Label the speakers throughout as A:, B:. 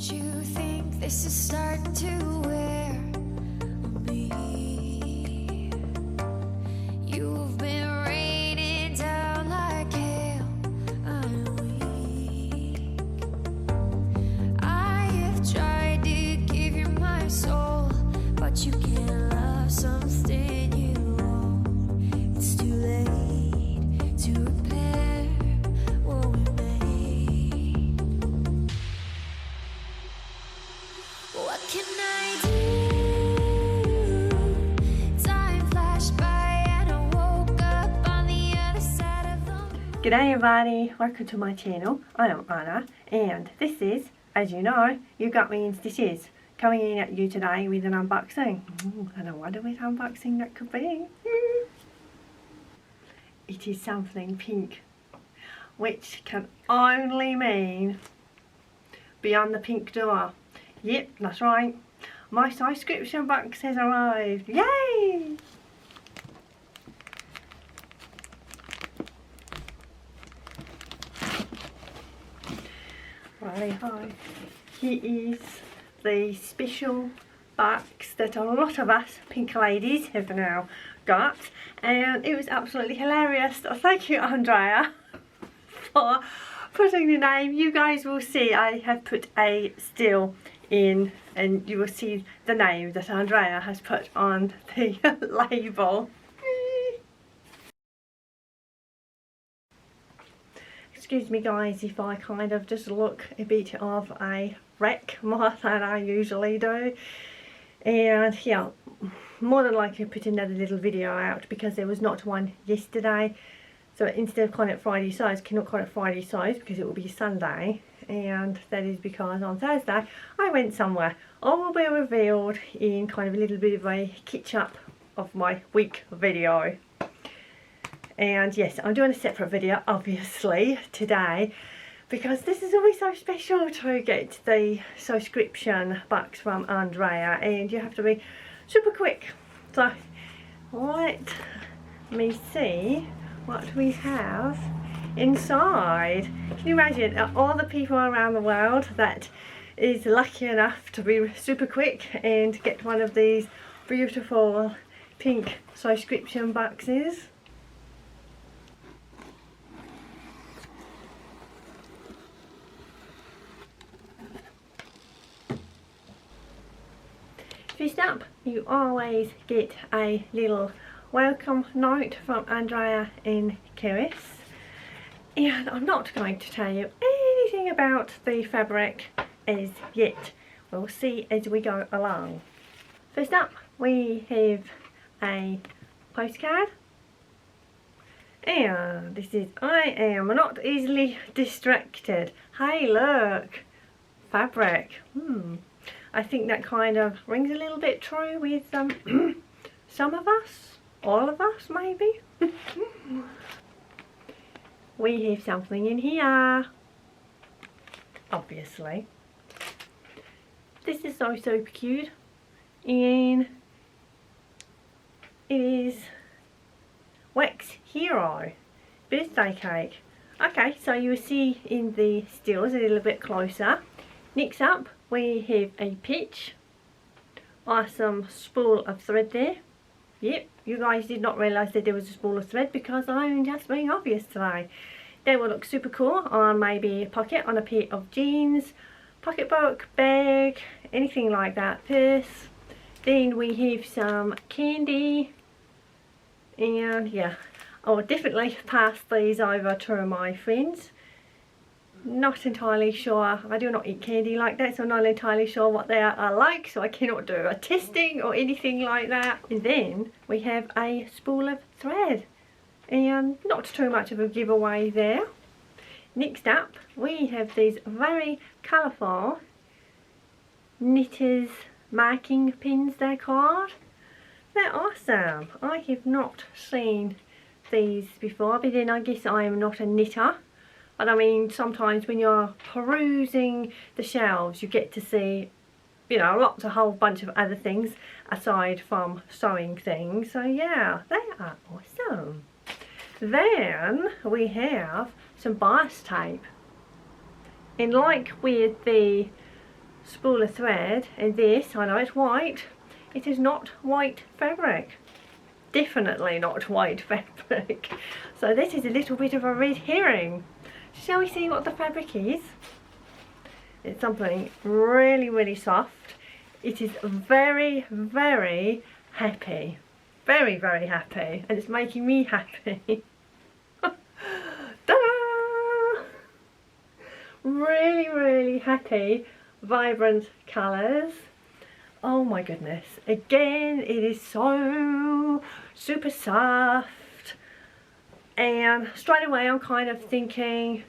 A: You think this is starting to wear on me? You've been raining down like hail. I'm weak. I have tried to give you my soul, but you can't love something you own. It's too late to repair what we made. What can I do? Time flashed by and I woke up on the other side of the moon.
B: G'day everybody, welcome to my channel. I am Anna and this is, as you know, You Got Me in Stitches. Coming in at you today with an unboxing. And I wonder which unboxing that could be. It is something pink, which can only mean beyond the pink door. Yep, that's right. My SewScription box has arrived. Yay! Right, hi. Here is the special box that a lot of us pink ladies have now got, and it was absolutely hilarious. Thank you, Andrea, for putting the name. You guys will see I have put a still in and you will see the name that Andrea has put on the label. Excuse me guys if I kind of just look a bit of a wreck more than I usually do, and yeah, more than likely put another little video out because there was not one yesterday. So instead of calling it Friday size, cannot call it Friday size because it will be Sunday, and that is because on Thursday I went somewhere. All will be revealed in kind of a little bit of a catch up of my week video. And yes, I'm doing a separate video obviously today because this is always so special to get the SewScription box from Andrea, and you have to be super quick. So let me see what we have inside. Can you imagine all the people around the world that is lucky enough to be super quick and get one of these beautiful pink SewScription boxes? First up, you always get a little welcome note from Andrea and Keris, and I'm not going to tell you anything about the fabric as yet. We'll see as we go along. First up, we have a postcard, and this is I am not easily distracted. Hey look, fabric. I think that kind of rings a little bit true with some of us, all of us maybe. We have something in here, obviously. This is so super cute, and it is Wax Hero birthday cake. Okay, so you will see in the stills a little bit closer. Next up, we have a pitch. Awesome spool of thread there. Yep, you guys did not realise that there was a spool of thread because I'm just being obvious today. They will look super cool on maybe a pocket, on a pair of jeans, pocketbook, bag, anything like that, purse. Then we have some candy, and yeah, I'll definitely pass these over to my friends. Not entirely sure, I do not eat candy like that, so I'm not entirely sure what they are like, so I cannot do a testing or anything like that. And then we have a spool of thread, and not too much of a giveaway there. Next up, we have these very colourful knitters marking pins, they're called. They're awesome. I have not seen these before, but then I guess I am not a knitter. But I mean, sometimes when you're perusing the shelves, you get to see, you know, a whole bunch of other things aside from sewing things. So yeah, they are awesome. Then we have some bias tape. And like with the spool of thread, and this, I know it's white, it is not white fabric. Definitely not white fabric. So this is a little bit of a red herring. Shall we see what the fabric is? It's something really, really soft. It is very, very happy. Very, very happy. And it's making me happy. Ta-da! Really, really happy, vibrant colours. Oh my goodness. Again, it is so super soft. And straight away I'm kind of thinking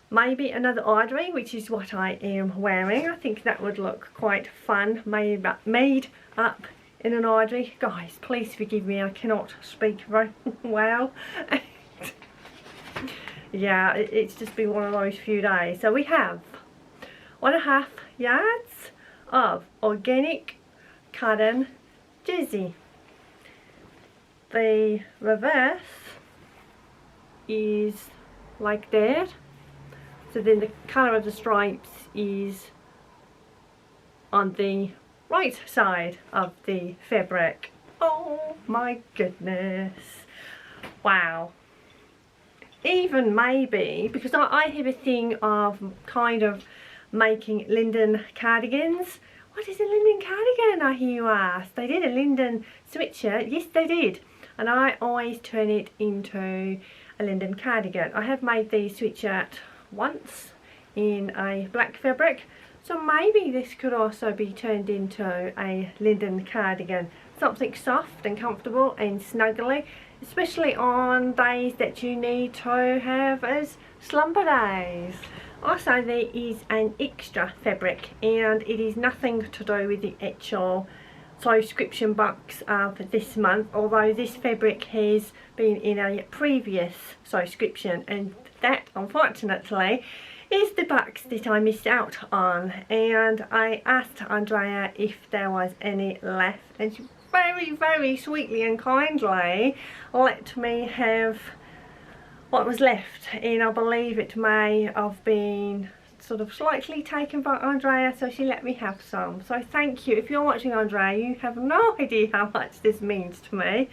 B: maybe another ivory, which is what I am wearing. I think that would look quite fun, made up in an ivory. Guys, please forgive me, I cannot speak very well. Yeah, it's just been one of those few days. So we have 1.5 yards of organic cotton jersey. The reverse is like that. So then the colour of the stripes is on the right side of the fabric. Oh my goodness. Wow. Even maybe, because I have a thing of kind of making linden cardigans. What is a linden cardigan, I hear you ask? They did a linden sweatshirt. Yes, they did. And I always turn it into a linden cardigan. I have made the sweatshirt once in a black fabric, so maybe this could also be turned into a linden cardigan. Something soft and comfortable and snuggly, especially on days that you need to have as slumber days. Also, there is an extra fabric, and it is nothing to do with the actual SewScription box of this month, although this fabric has been in a previous SewScription, and that unfortunately is the box that I missed out on. And I asked Andrea if there was any left, and she very, very sweetly and kindly let me have what was left, and I believe it may have been sort of slightly taken by Andrea, so she let me have some. So thank you. If you're watching, Andrea, you have no idea how much this means to me.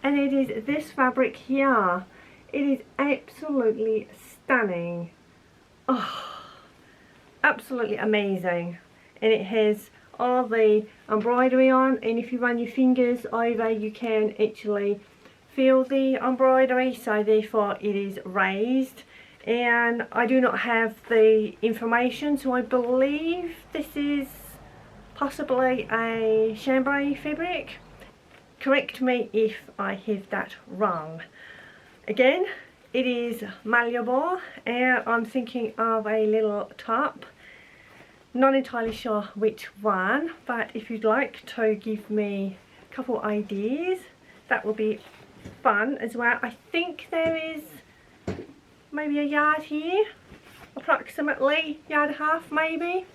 B: And it is this fabric here. It is absolutely stunning. Oh, absolutely amazing. And it has all the embroidery on, and if you run your fingers over, you can actually feel the embroidery, so therefore it is raised. And I do not have the information, so I believe this is possibly a chambray fabric. Correct me if I have that wrong. Again, it is malleable, and I'm thinking of a little top. Not entirely sure which one, but if you'd like to give me a couple ideas, that will be fun as well. I think there is maybe a yard here, approximately yard and a half maybe.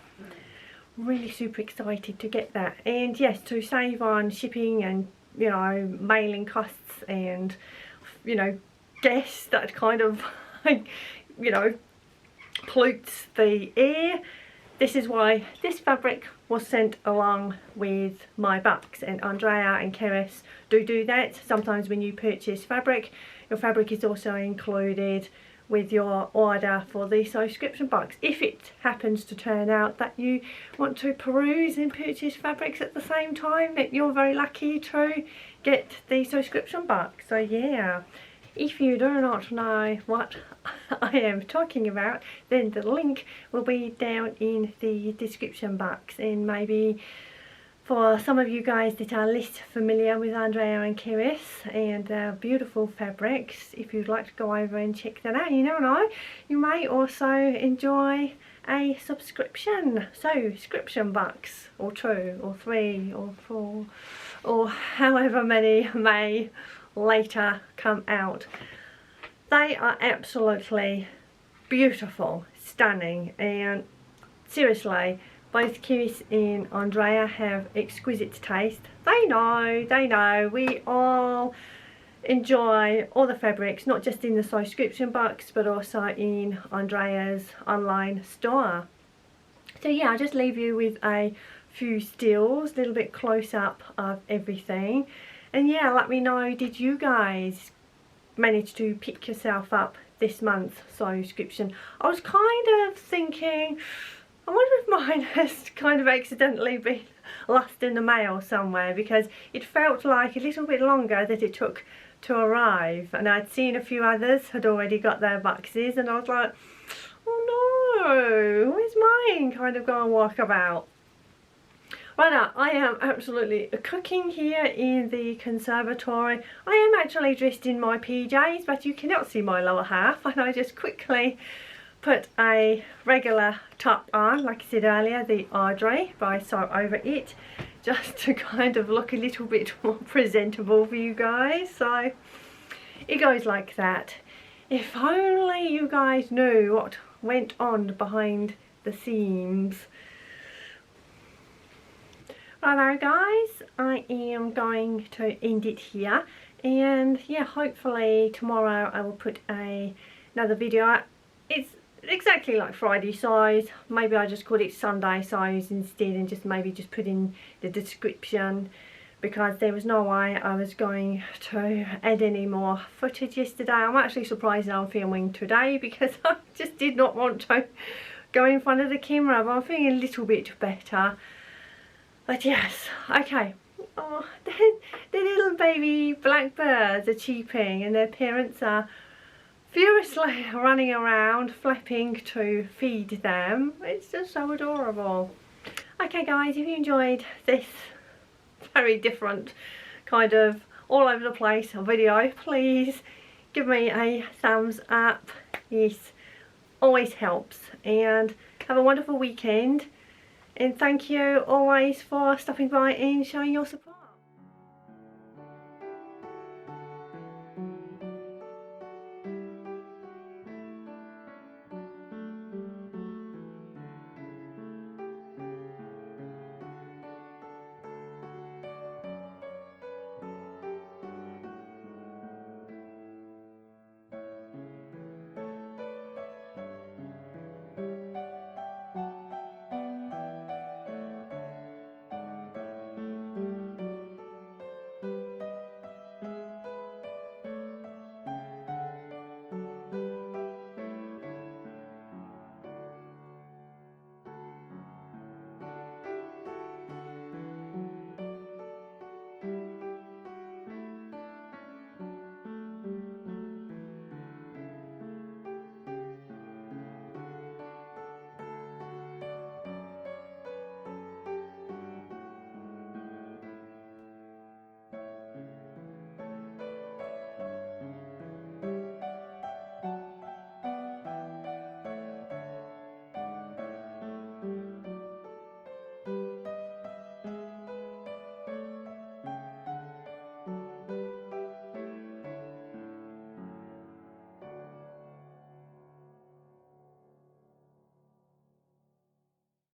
B: Really super excited to get that, and yes, to save on shipping and, you know, mailing costs and, you know, gas that kind of you know, pollutes the air. This is why this fabric was sent along with my box, and Andrea and Keris do that. Sometimes when you purchase fabric, your fabric is also included with your order for the SewScription box. If it happens to turn out that you want to peruse and purchase fabrics at the same time, that you're very lucky to get the SewScription box. So yeah, if you do not know what I am talking about, then the link will be down in the description box. And maybe for some of you guys that are less familiar with Andrea and Keris and their beautiful fabrics, if you'd like to go over and check that out, you never know, you may also enjoy a SewScription box, or 2 or 3 or 4 or however many may later come out. They are absolutely beautiful, stunning, and seriously, both Keris and Andrea have exquisite taste. They know, we all enjoy all the fabrics, not just in the SewScription box but also in Andrea's online store. So yeah, I'll just leave you with a few stills, a little bit close up of everything. And yeah, let me know, did you guys manage to pick yourself up this month's SewScription? I was kind of thinking, I wonder if mine has kind of accidentally been lost in the mail somewhere, because it felt like a little bit longer that it took to arrive, and I'd seen a few others had already got their boxes, and I was like, oh no, where's mine kind of going walkabout? Right now, I am absolutely cooking here in the conservatory. I am actually dressed in my PJs, but you cannot see my lower half, and I just quickly put a regular top on, like I said earlier, the Addie by Sew Over It, just to kind of look a little bit more presentable for you guys. So it goes like that. If only you guys knew what went on behind the scenes. Righto guys, I am going to end it here, and yeah, hopefully tomorrow I will put another video out. It's exactly like Friday size, maybe I just call it Sunday size instead, and just maybe just put in the description, because there was no way I was going to add any more footage yesterday. I'm actually surprised I'm filming today, because I just did not want to go in front of the camera, but I'm feeling a little bit better. But yes, okay. Oh, the little baby blackbirds are cheeping, and their parents are furiously running around flapping to feed them. It's just so adorable. Okay guys, if you enjoyed this very different kind of all over the place video, please give me a thumbs up. Yes, always helps. And have a wonderful weekend, and thank you always for stopping by and showing your support.